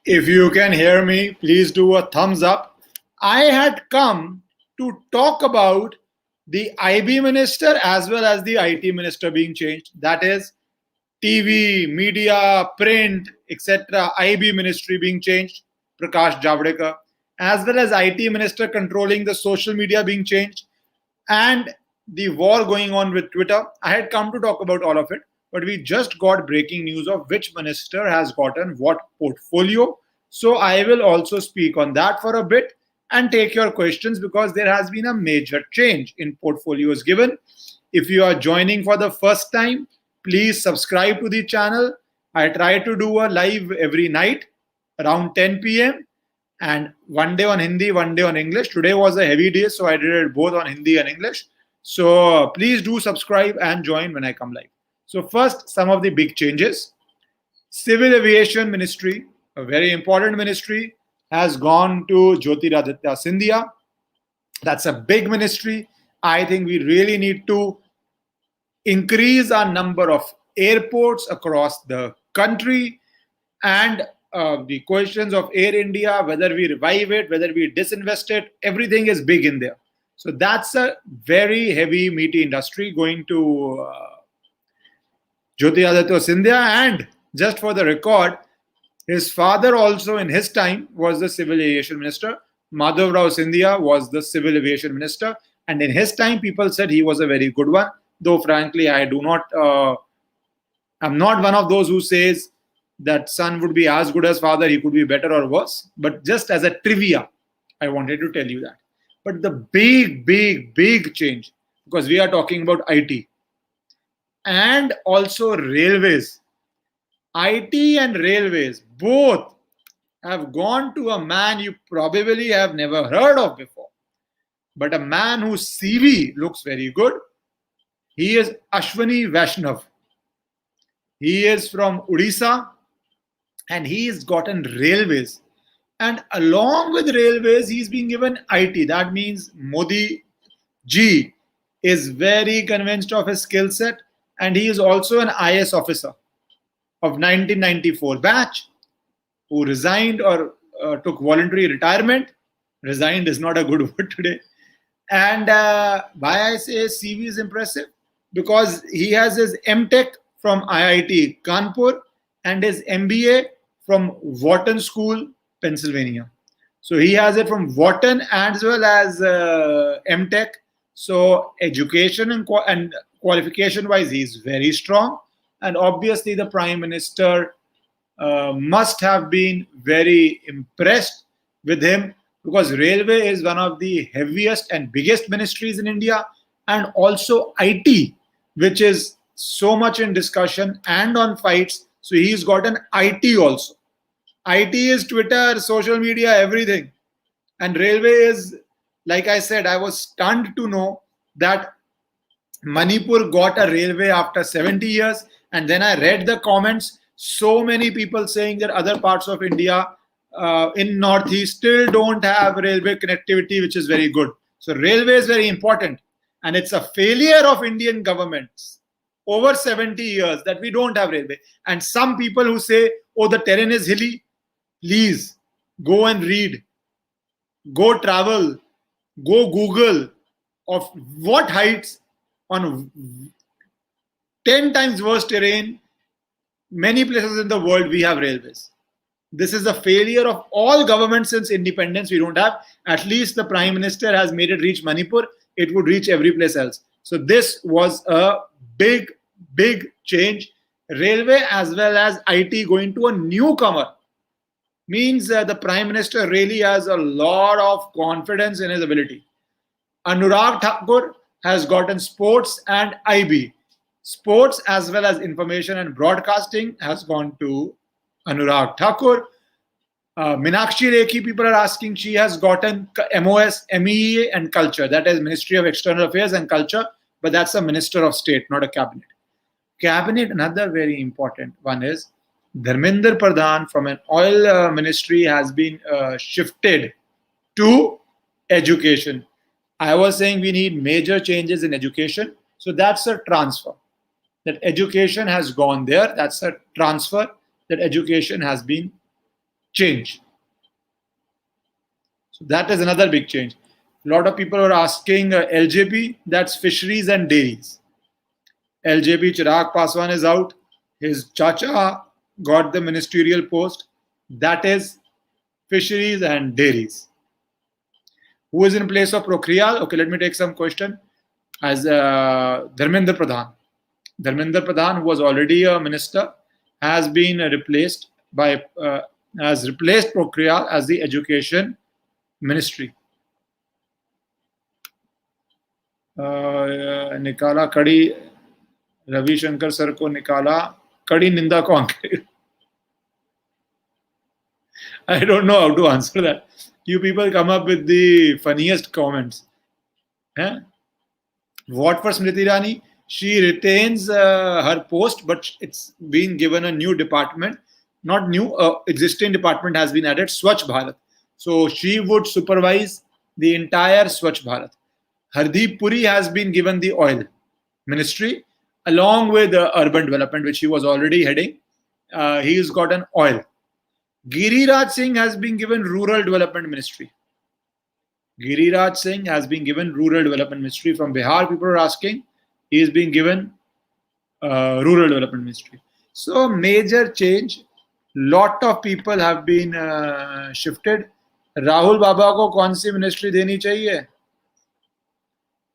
If you can hear me, please do a thumbs up. I had come to talk about the IB minister as well as the IT minister being changed. That is TV, media, print, etc. IB ministry being changed, Prakash Javderkar, as well as IT minister controlling the social media being changed, and the war going on with Twitter. I had come to talk about all of it, but we just got breaking news of which minister has gotten what portfolio. So I will also speak on that for a bit and take your questions because there has been a major change in portfolios given. If you are joining for the first time, please subscribe to the channel. I try to do a live every night around 10 p.m. and one day on Hindi, one day on English. Today was a heavy day, so I did it both on Hindi and English. So please do subscribe and join when I come live. So first, some of the big changes. Civil Aviation Ministry, a very important ministry, has gone to Jyotiraditya Scindia. That's a big ministry. I think we really need to increase our number of airports across the country, and the questions of Air India, whether we revive it, whether we disinvest it, everything is big in there. So that's a very heavy, meaty industry going to Jyotiraditya Scindia. And just for the record, his father also in his time was the civil aviation minister. Madhav Rao Scindia was the civil aviation minister. And in his time, people said he was a very good one. Though, frankly, I'm not one of those who says that son would be as good as father, he could be better or worse. But just as a trivia, I wanted to tell you that. But the big change, because we are talking about IT and also railways. IT and railways both have gone to a man you probably have never heard of before, but a man whose CV looks very good. He is Ashwani Vaishnav. He is from Odisha and he's gotten railways. And along with railways, he's been given IT. That means Modi ji is very convinced of his skill set, and he is also an IS officer of 1994 batch who resigned or took voluntary retirement. Resigned is not a good word today. And why I say CV is impressive? Because he has his MTech from IIT Kanpur and his MBA from Wharton School, Pennsylvania. So he has it from Wharton as well as MTech. So education and qualification wise, he's very strong. And obviously, the Prime Minister must have been very impressed with him, because railway is one of the heaviest and biggest ministries in India, and also IT, which is so much in discussion and on fights. So he's got an IT also. IT is Twitter, social media, everything. And railway is, like I said, I was stunned to know that Manipur got a railway after 70 years. And then I read the comments. So many people saying that other parts of India in Northeast still don't have railway connectivity, which is very good. So railway is very important. And it's a failure of Indian governments over 70 years that we don't have railway. And some people who say, oh, the terrain is hilly, please go and read, go travel, go Google of what heights on 10 times worse terrain, many places in the world we have railways. This is a failure of all governments since independence. We don't have. At least the Prime Minister has made it reach Manipur. It would reach every place else. So this was a big change. Railway as well as IT going to a newcomer means the Prime Minister really has a lot of confidence in his ability. Anurag Thakur has gotten sports and IB. Sports as well as information and broadcasting has gone to Anurag Thakur. Meenakshi Lekhi, people are asking, she has gotten MOS, MEA and culture. That is Ministry of External Affairs and Culture, but that's a Minister of State, not a cabinet. Cabinet, another very important one is Dharmender Pradhan from an oil ministry has been shifted to education. I was saying we need major changes in education. So that's a transfer. That education has gone there. That's a transfer. That education has been change. So that is another big change. A lot of people are asking LJP, that's fisheries and dairies. LJP Chirag Paswan is out. His chacha got the ministerial post. That is fisheries and dairies. Who is in place of Prokhriyal? Okay, let me take some question. As Dharmendra Pradhan. Dharmendra Pradhan, who was already a minister, has been replaced by has replaced Prokhriyal as the education ministry. निकाला कड़ी Ravi Shankar sir को निकाला कड़ी निंदा कौन करे? I don't know how to answer that. You people come up with the funniest comments. What for Smriti Irani? She retains her post, but it's been given a new department. Not new, existing department has been added, Swachh Bharat. So she would supervise the entire Swachh Bharat. Hardeep Puri has been given the oil ministry along with urban development, which he was already heading. He's got an oil. Giriraj Singh has been given rural development ministry. Giriraj Singh has been given rural development ministry. From Bihar, people are asking. He is being given rural development ministry. So major change. Lot of people have been shifted. Rahul Baba को कौन सी ministry देनी चाहिए?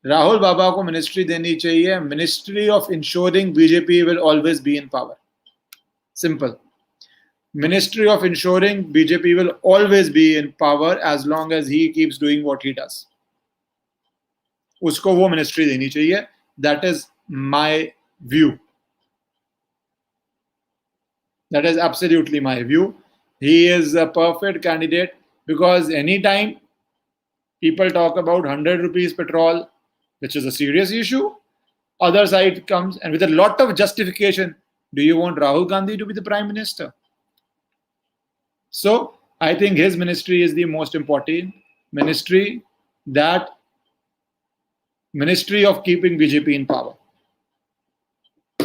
राहुल बाबा को ministry देनी चाहिए. Ministry of ensuring BJP will always be in power. Simple. Ministry of ensuring BJP will always be in power as long as he keeps doing what he does. उसको वो ministry देनी चाहिए. That is my view. That is absolutely my view. He is a perfect candidate because anytime people talk about 100 rupees petrol, which is a serious issue, other side comes and with a lot of justification, do you want Rahul Gandhi to be the Prime Minister? So I think his ministry is the most important ministry, that ministry of keeping BJP in power.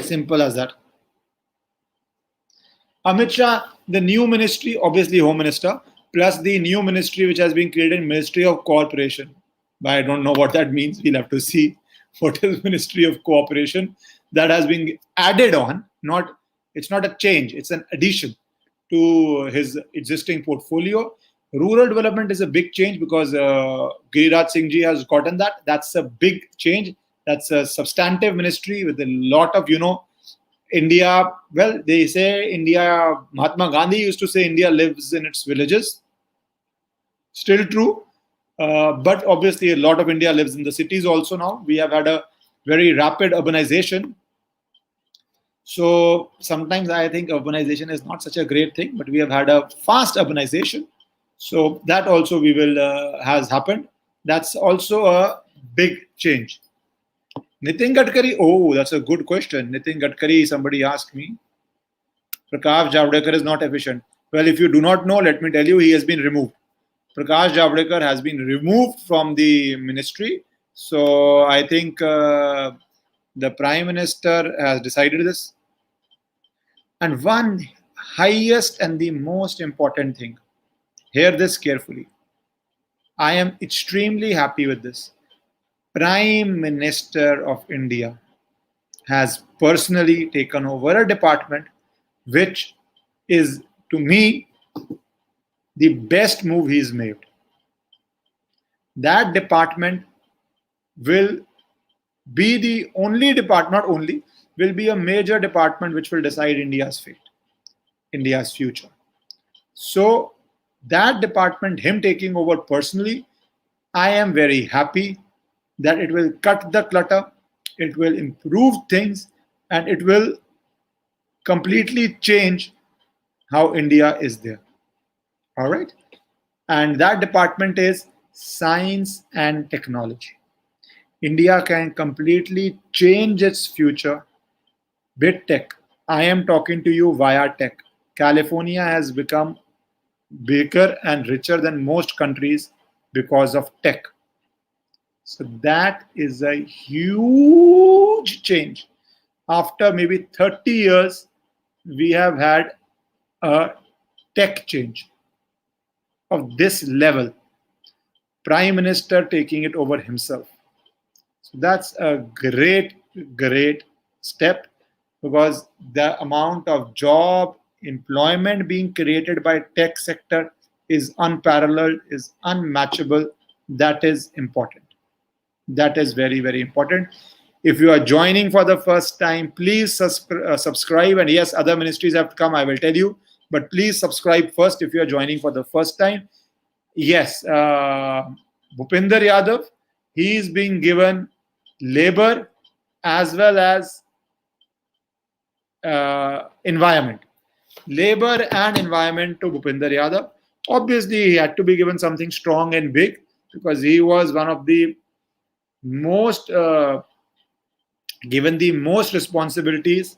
Simple as that. Amit Shah, the new ministry, obviously Home Minister, plus the new ministry which has been created, Ministry of Cooperation. But I don't know what that means. We'll have to see what is Ministry of Cooperation. That has been added on. It's not a change, it's an addition to his existing portfolio. Rural development is a big change because Giriraj Singh ji has gotten that. That's a big change. That's a substantive ministry with a lot of, India, well, they say India, Mahatma Gandhi used to say India lives in its villages. Still true. But obviously a lot of India lives in the cities also now. We have had a very rapid urbanization. So sometimes I think urbanization is not such a great thing, but we have had a fast urbanization. So that also has happened. That's also a big change. Nitin Gadkari, oh, that's a good question. Nitin Gadkari, somebody asked me. Prakash Javderkar is not efficient. Well, if you do not know, let me tell you, he has been removed. Prakash Javderkar has been removed from the ministry. So I think the Prime Minister has decided this. And one highest and the most important thing, hear this carefully. I am extremely happy with this. Prime Minister of India has personally taken over a department which is, to me, the best move he's made. That department will be the only department, not only, will be a major department which will decide India's fate, India's future. So that department, him taking over personally, I am very happy that it will cut the clutter, it will improve things, and it will completely change how India is there. All right? And that department is science and technology. India can completely change its future with tech. I am talking to you via tech. California has become bigger and richer than most countries because of tech. So that is a huge change. After maybe 30 years, we have had a tech change. of this level, Prime Minister taking it over himself. So that's a great, great step, because the amount of job employment being created by tech sector is unparalleled, is unmatchable. That is important. That is very, very important. If you are joining for the first time, please subscribe. And yes, other ministries have come, I will tell you. But please subscribe first if you are joining for the first time. Yes, Bhupinder Yadav, he is being given labor as well as environment. Labor and environment to Bhupinder Yadav. Obviously, he had to be given something strong and big, because he was one of the most given the most responsibilities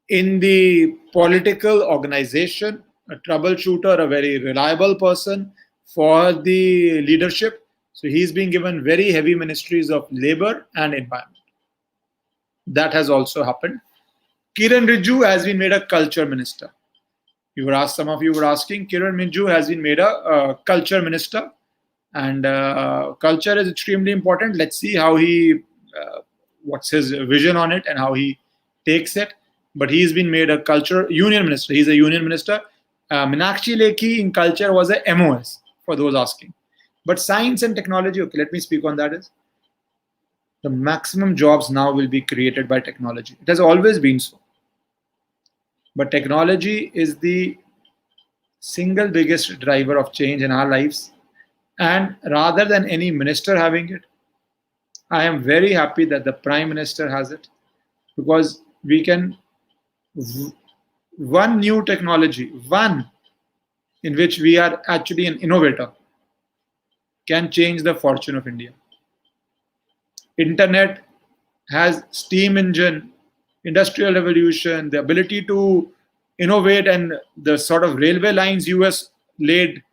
in the political organization, a troubleshooter, a very reliable person for the leadership. So he's being given very heavy ministries of labor and environment. That has also happened. Kiran Rijiju has been made a culture minister. Some of you were asking, Kiran Rijiju has been made a culture minister, and culture is extremely important. Let's see how what's his vision on it and how he takes it. But he's been made a culture union minister. He's a union minister. Meenakshi Lekhi in culture was a MOS, for those asking. But science and technology, okay, let me speak on that. Is the maximum jobs now will be created by technology. It has always been so. But technology is the single biggest driver of change in our lives. And rather than any minister having it, I am very happy that the Prime Minister has it, because we can, one new technology, one in which we are actually an innovator, can change the fortune of India. Internet has steam engine, industrial revolution, the ability to innovate, and the sort of railway lines US laid,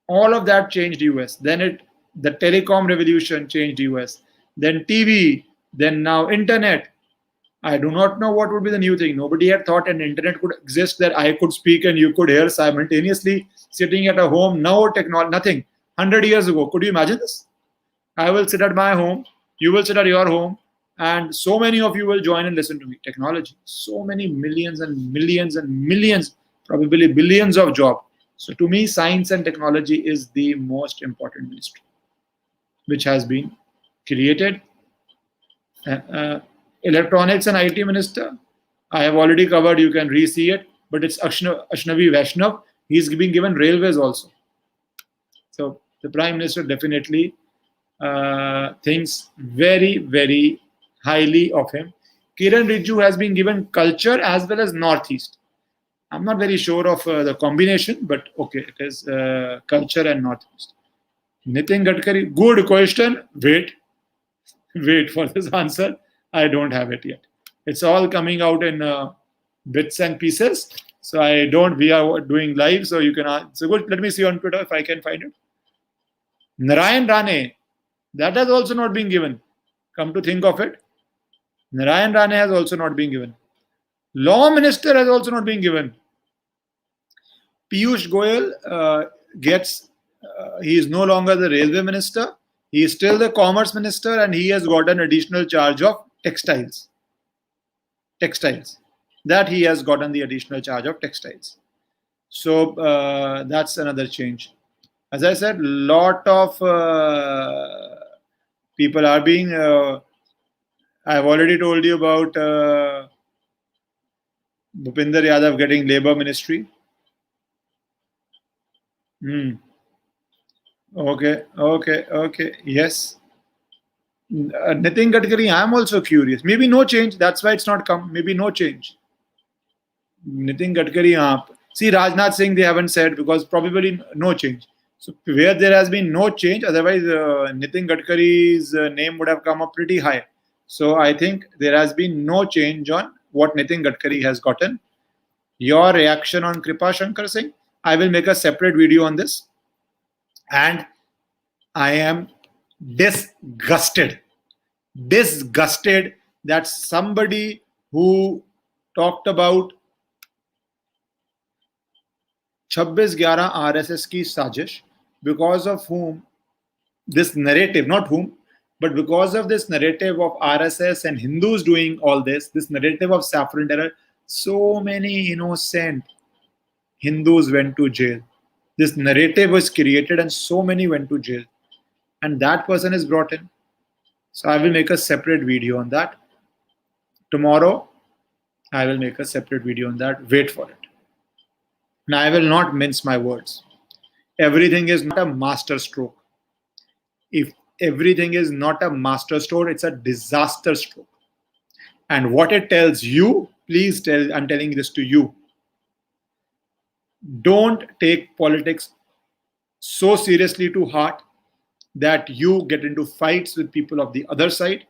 all of that changed US. Then the telecom revolution changed US. Then TV, then now internet. I do not know what would be the new thing. Nobody had thought an internet could exist, that I could speak and you could hear simultaneously sitting at a home. No technology, nothing. 100 years ago, could you imagine this? I will sit at my home, you will sit at your home, and so many of you will join and listen to me. Technology, so many millions and millions and millions, probably billions of jobs. So to me, science and technology is the most important ministry which has been created. Electronics and IT minister, I have already covered, you can re-see it, but it's Ashnavi Vaishnav. He's being given railways also. So the Prime Minister definitely thinks very, very highly of him. Kiran Rijiju has been given culture as well as Northeast. I'm not very sure of the combination, but okay, it is culture and Northeast. Nitin Gadkari, good question. Wait for this answer. I don't have it yet. It's all coming out in bits and pieces. So we are doing live, so you can, so good. Let me see on Twitter if I can find it. Narayan Rane, that has also not been given. Come to think of it, Narayan Rane has also not been given. Law Minister has also not been given. Piyush Goyal he is no longer the Railway Minister. He is still the Commerce Minister, and he has got an additional charge of textiles. That he has gotten the additional charge of textiles. So that's another change. As I said, lot of people are being. I've already told you about Bhupinder Yadav getting Labour Ministry. Okay. Yes. Nitin Gadkari, I'm also curious. Maybe no change. That's why it's not come. Maybe no change. Nitin Gadkari, see, Rajnath Singh, they haven't said, because probably no change. So where there has been no change, otherwise Nitin Gadkari's name would have come up pretty high. So I think there has been no change on what Nitin Gadkari has gotten. Your reaction on Shankar Singh, I will make a separate video on this. And I am disgusted that somebody who talked about 26/11 RSS की साजिश, because of whom this narrative, not whom, but because of this narrative of RSS and Hindus doing all this narrative of saffron terror, so many innocent Hindus went to jail. This narrative was created and so many went to jail. And that person is brought in. So I will make a separate video on that. Tomorrow, I will make a separate video on that. Wait for it. And I will not mince my words. Everything is not a master stroke. If everything is not a master stroke, it's a disaster stroke. And what it tells you, please tell, I'm telling this to you. Don't take politics so seriously to heart that you get into fights with people of the other side.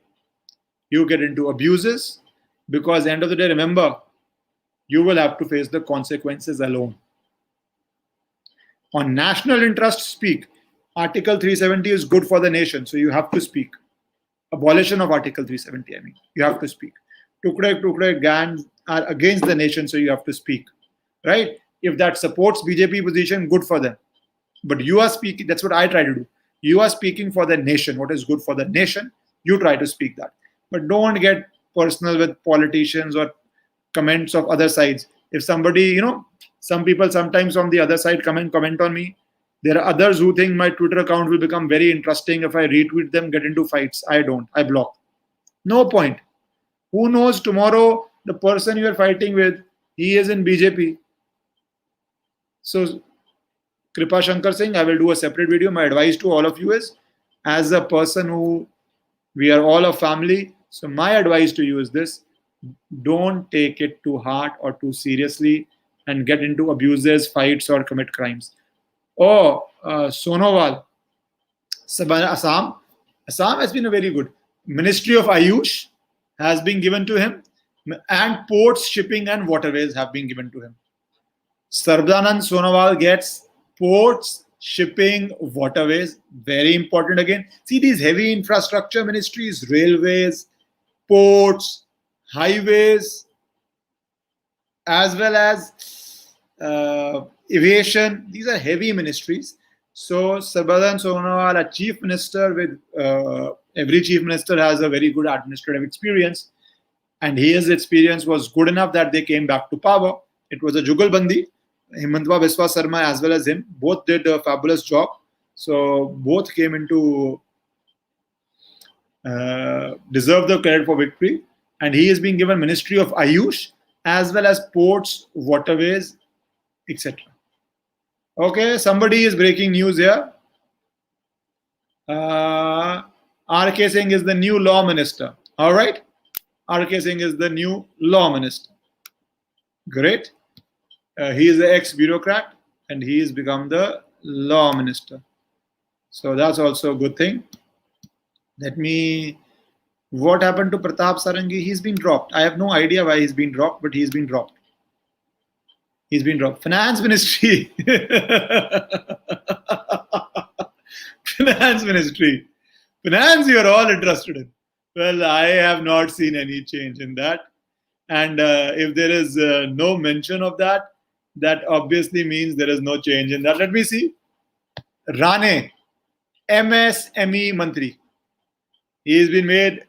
You get into abuses, because at the end of the day, remember, you will have to face the consequences alone. On national interest, speak. Article 370 is good for the nation, so you have to speak. Abolition of Article 370, I mean, you have to speak. Tukde gangs are against the nation, so you have to speak. Right? If that supports BJP position, good for them. But you are speaking, that's what I try to do. You are speaking for the nation. What is good for the nation, you try to speak that. But don't get personal with politicians or comments of other sides. If somebody, some people sometimes from the other side comment on me. There are others who think my Twitter account will become very interesting if I retweet them, get into fights. I don't. I block. No point. Who knows tomorrow the person you are fighting with, he is in BJP. So, Kripa Shankar Singh, I will do a separate video. My advice to all of you is, as a person who, we are all a family. So my advice to you is this: don't take it too hard or too seriously and get into abuses, fights, or commit crimes. Oh, Sonowal, Assam has been a very good. Ministry of Ayush has been given to him, and ports, shipping, and waterways have been given to him. Sarbadanand Sonowal gets ports, shipping, waterways. Very important again. See these heavy infrastructure ministries, railways, ports, highways, as well as aviation. These are heavy ministries. So Sarbadanand Sonowal, a chief minister with every chief minister has a very good administrative experience, and his experience was good enough that they came back to power. It was a Jugalbandi. Himantwa Biswa Sarma as well as him, both did a fabulous job. So both came into deserve the credit for victory. And he is being given Ministry of Ayush as well as ports, waterways, etc. Okay, somebody is breaking news here. R.K. Singh is the new law minister. All right, R.K. Singh is the new law minister. Great. He is an ex-bureaucrat and he has become the law minister. So that's also a good thing. What happened to Pratap Sarangi? He's been dropped. I have no idea why he's been dropped, but he's been dropped. He's been dropped. Finance Ministry. Finance Ministry. Finance you are all interested in. Well, I have not seen any change in that. And if there is no mention of that, that obviously means there is no change in that. Let me see. Rane, MSME Mantri. He has been made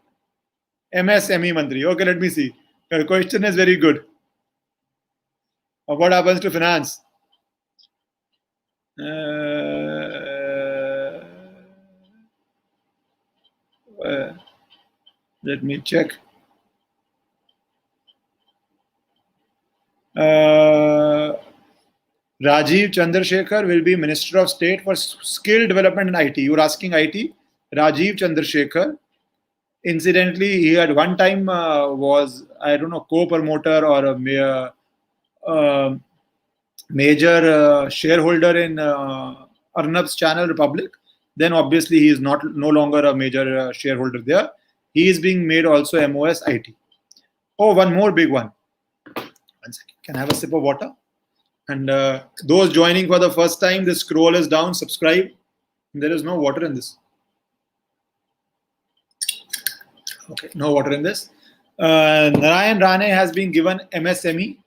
MSME Mantri. Okay, let me see. Your question is very good. What happens to finance? Let me check. Rajiv Chandrasekhar will be Minister of State for Skill Development and IT. You were asking IT. Rajiv Chandrasekhar. Incidentally, he at one time was, I don't know, co-promoter or a major shareholder in Arnab's channel Republic. Then obviously he is no longer a major shareholder there. He is being made also MOS IT. Oh, one more big one. 1 second. Can I have a sip of water? And those joining for the first time, the scroll is down, subscribe. There is no water in this. Okay, no water in this. Narayan Rane has been given MSME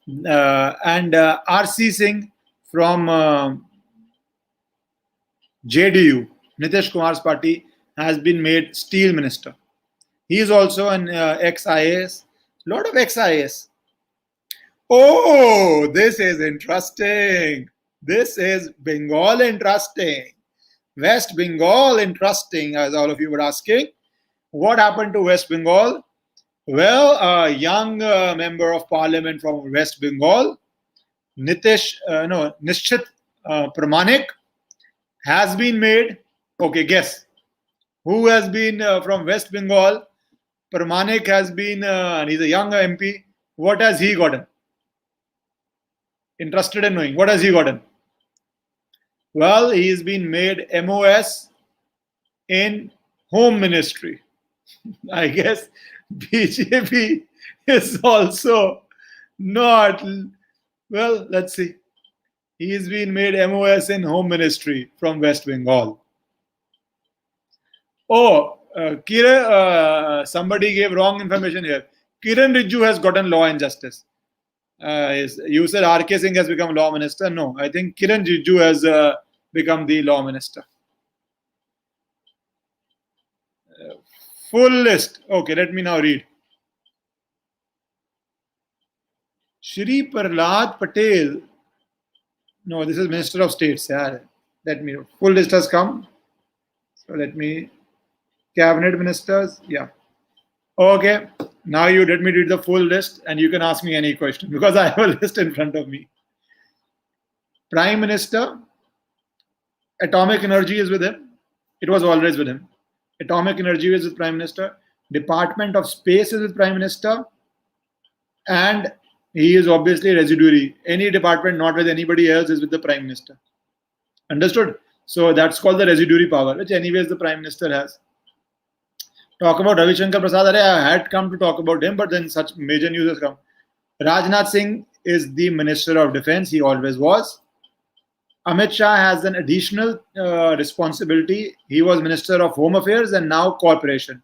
and RC Singh from JDU, Nitish Kumar's party, has been made steel minister. He is also an ex-IAS. Lot of ex-IAS. Oh, this is interesting. This is Bengal interesting. West Bengal interesting, as all of you were asking. What happened to West Bengal? Well, a young member of parliament from West Bengal, Nishchit Pramanik, has been made. Okay, guess. Who has been from West Bengal? Pramanik has been, and he's a young MP. What has he gotten? Interested in knowing. What has he gotten? Well, he's been made MOS in Home Ministry. I guess BJP is also not. Well, let's see. He's been made MOS in Home Ministry from West Bengal. Oh, Kiran, somebody gave wrong information here. Kiran Rijiju has gotten law and justice. You said RK Singh has become law minister. No, I think Kiran Rijiju has become the law minister. Full list. Okay, let me now read. Shri Prasad Patel. No, this is Minister of States. Yeah. Let me know. Full list has come. So let me. Cabinet ministers. Yeah. Okay. Now you let me read the full list and you can ask me any question because I have a list in front of me. Prime Minister. Atomic Energy is with him. It was always with him. Atomic Energy is with Prime Minister. Department of Space is with Prime Minister. And he is obviously residuary. Any department not with anybody else is with the Prime Minister. Understood? So that's called the residuary power, which anyways the Prime Minister has. Talk about Ravi Shankar Prasad. I had come to talk about him, but then such major news has come. Rajnath Singh is the Minister of Defense. He always was. Amit Shah has an additional responsibility. He was Minister of Home Affairs and now Corporation.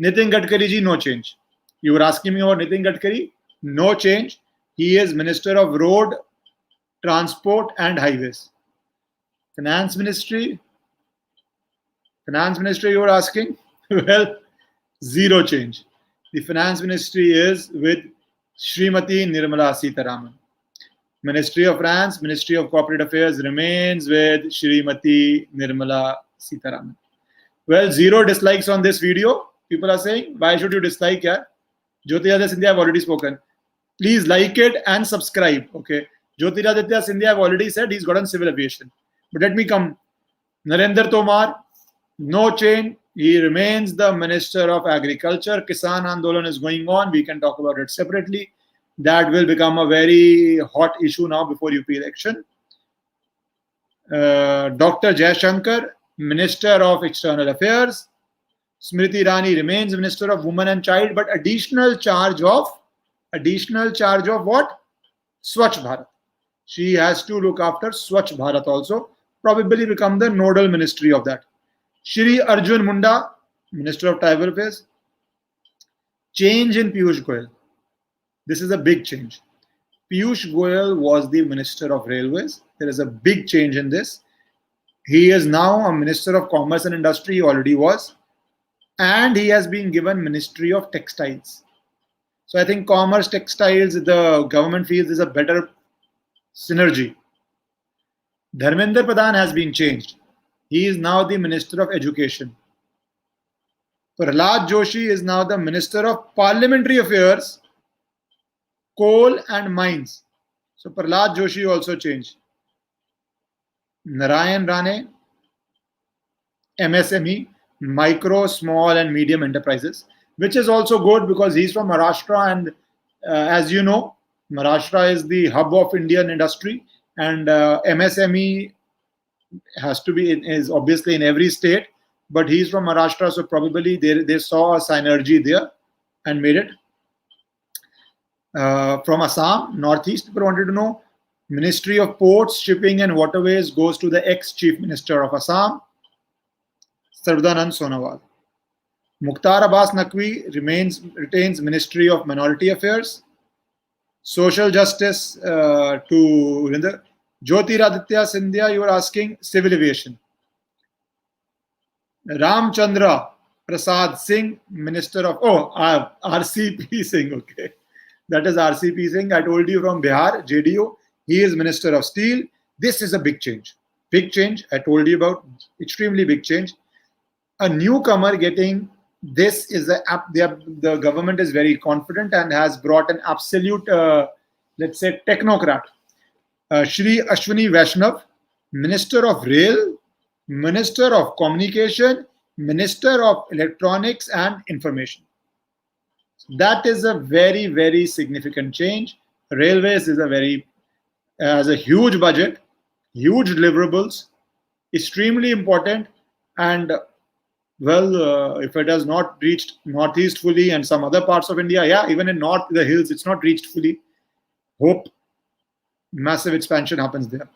Nitin Gadkari ji, no change. You were asking me about Nitin Gadkari? No change. He is Minister of Road, Transport and Highways. Finance Ministry? Finance Ministry you were asking? Well, zero change. The Finance Ministry is with Srimati Nirmala Sitharaman. Ministry of France, Ministry of Corporate Affairs remains with Srimati Nirmala Sitharaman. Well, zero dislikes on this video. People are saying, why should you dislike? Yeah? Jyotiraditya Scindia, I've already spoken. Please like it and subscribe. Okay. Jyotiraditya Scindia, I've already said he's gotten civil aviation. But let me come. Narendra Tomar, no change. He remains the Minister of Agriculture. Kisan Andolan is going on. We can talk about it separately. That will become a very hot issue now before UP election. Dr. Shankar, Minister of External Affairs. Smriti Irani remains Minister of Women and Child, but additional charge of what? Swachh Bharat. She has to look after Swachh Bharat also. Probably become the nodal ministry of that. Shri Arjun Munda, Minister of Tribal Affairs. Change in Piyush Goyal. This is a big change. Piyush Goyal was the Minister of Railways. There is a big change in this. He is now a Minister of Commerce and Industry. He already was. And he has been given Ministry of Textiles. So I think commerce, textiles, the government feels is a better synergy. Dharmendra Pradhan has been changed. He is now the Minister of Education. Prahlad Joshi is now the Minister of Parliamentary Affairs, Coal and Mines. So Prahlad Joshi also changed. Narayan Rane, MSME, Micro, Small and Medium Enterprises, which is also good because he's from Maharashtra and as you know, Maharashtra is the hub of Indian industry and MSME has to be, is obviously in every state, but he's from Maharashtra, so probably they saw a synergy there and made it. From Assam, Northeast, people wanted to know, Ministry of Ports, Shipping and Waterways goes to the ex-Chief Minister of Assam, Sarvdanand Sonowal. Mukhtar Abbas Naqvi retains Ministry of Minority Affairs. Social Justice to Jyotiraditya Scindia, you were asking civil aviation. Ramchandra Prasad Singh, Minister of RCP Singh. Okay, that is RCP Singh. I told you from Bihar, JDO. He is Minister of Steel. This is a big change. Big change. I told you about extremely big change. A newcomer getting this is the government is very confident and has brought an absolute, let's say, technocrat. Shri Ashwini Vaishnav, Minister of Rail, Minister of Communication, Minister of Electronics and Information. That is a very, very significant change. Railways is has a huge budget, huge deliverables, extremely important, and well, if it has not reached Northeast fully and some other parts of India, yeah, even in North, the hills, it's not reached fully. Hope massive expansion happens there.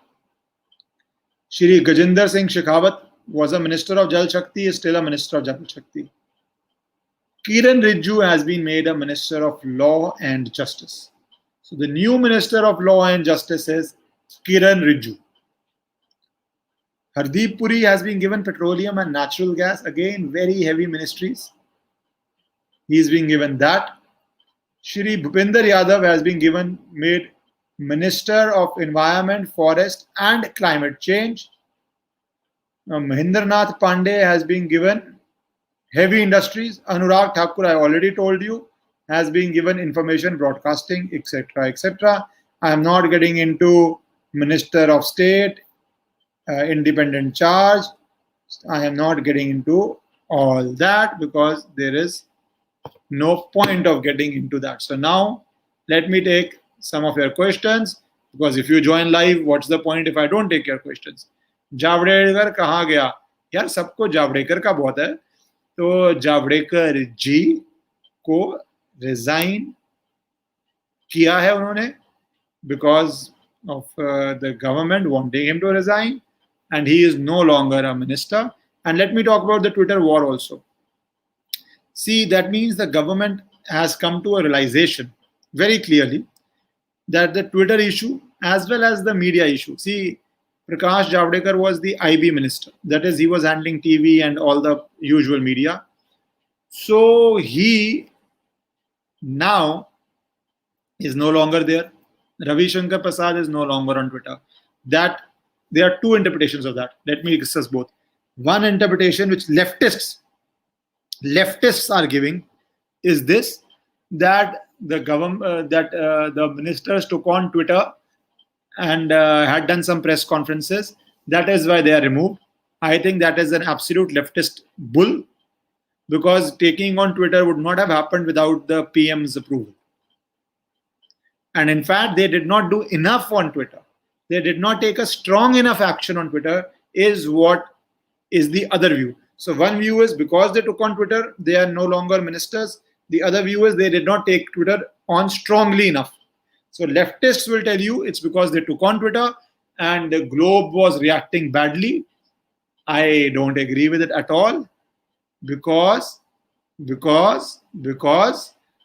Shri Gajinder Singh Shekhawat was a Minister of Jal Shakti, is still a Minister of Jal Shakti. Kiran Rijiju has been made a Minister of Law and Justice. So the new Minister of Law and Justice is Kiran Rijiju. Hardeep Puri has been given petroleum and natural gas. Again, very heavy ministries. He is being given that. Shri Bhupinder Yadav has been made Minister of Environment, Forest and Climate Change. Mahendranath Pandey has been given Heavy Industries. Anurag Thakur, I already told you, has been given Information Broadcasting, etc., etc. I am not getting into Minister of State, independent charge. I am not getting into all that because there is no point of getting into that. So now let me take some of your questions, because if you join live, what's the point if I don't take your questions? Javadekar कहाँ गया? यार सबको जावड़ेकर का बहुत है, तो जावड़ेकर जी को resign किया है उन्होंने because of the government wanting him to resign, and he is no longer a minister. And let me talk about the Twitter war also. See, that means the government has come to a realization very clearly that the Twitter issue as well as the media issue. See, Prakash Javderkar was the IB minister. That is, he was handling TV and all the usual media. So he now is no longer there. Ravi Shankar Prasad is no longer on Twitter. That there are two interpretations of that. Let me discuss both. One interpretation which leftists are giving is this, that the government, the ministers took on Twitter and had done some press conferences. That is why they are removed. I think that is an absolute leftist bull, because taking on Twitter would not have happened without the PM's approval. And in fact, they did not do enough on Twitter. They did not take a strong enough action on Twitter, is what is the other view. So one view is because they took on Twitter, they are no longer ministers. The other view is they did not take Twitter on strongly enough. So leftists will tell you it's because they took on Twitter and the Globe was reacting badly. I don't agree with it at all, because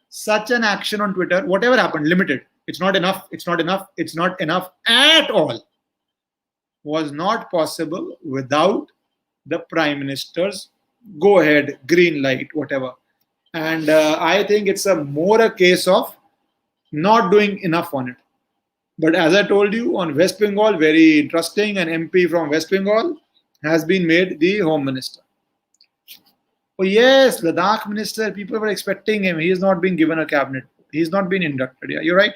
such an action on Twitter, whatever happened, limited. It's not enough. It's not enough. It's not enough at all. Was not possible without the Prime Minister's go ahead, green light, whatever. And I think it's more a case of not doing enough on it. But as I told you, on West Bengal, very interesting, an MP from West Bengal has been made the Home Minister. Oh yes, Ladakh Minister, people were expecting him. He is not being given a cabinet. He's not been inducted. Yeah, you're right.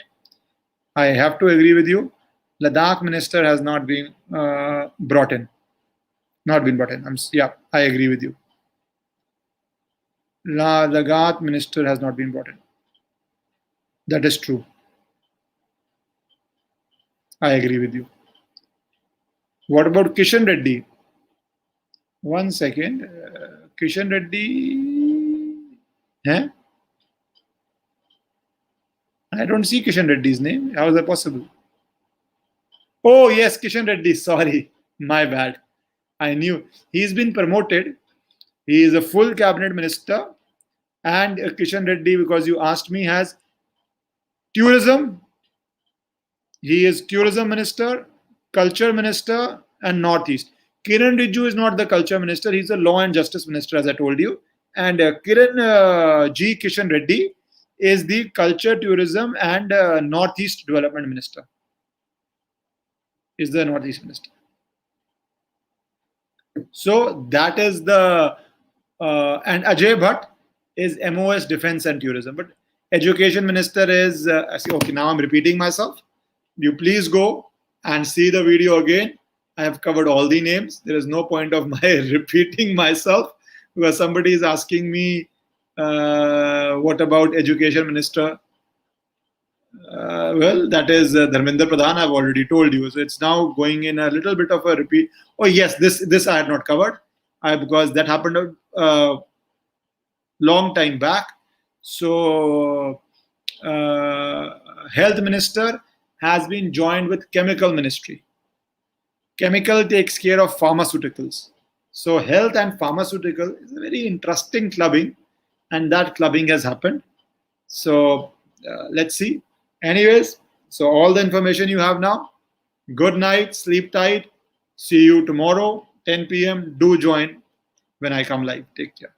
I have to agree with you. Ladakh Minister has not been brought in. Not been brought in. Yeah, I agree with you. Ladakh Minister has not been brought in. That is true. I agree with you. What about Kishan Reddy? One second. Kishan Reddy. Huh? I don't see Kishan Reddy's name. How is that possible? Oh, yes, Kishan Reddy. Sorry. My bad. I knew. He's been promoted. He is a full cabinet minister. And Kishan Reddy, because you asked me, has tourism. He is tourism minister. culture minister, and Northeast. Kiran Rijiju is not the culture minister, he's the law and justice minister, as I told you. And Kiran G. Kishan Reddy is the culture, tourism, and Northeast development minister. Is the Northeast minister. So that is the and Ajay Bhatt is MOS defense and tourism. But education minister is okay. Now I'm repeating myself. You please go and see the video again. I have covered all the names. There is no point of my repeating myself because somebody is asking me what about education minister. Well, that is Dharmendra Pradhan. I've already told you. So it's now going in a little bit of a repeat. Oh yes, this I had not covered because that happened a long time back. So health minister has been joined with chemical ministry. Chemical takes care of pharmaceuticals. So health and pharmaceutical is a very interesting clubbing, and that clubbing has happened. So let's see. Anyways, so all the information you have now. Good night, sleep tight. See you tomorrow, 10 p.m. Do join when I come live. Take care.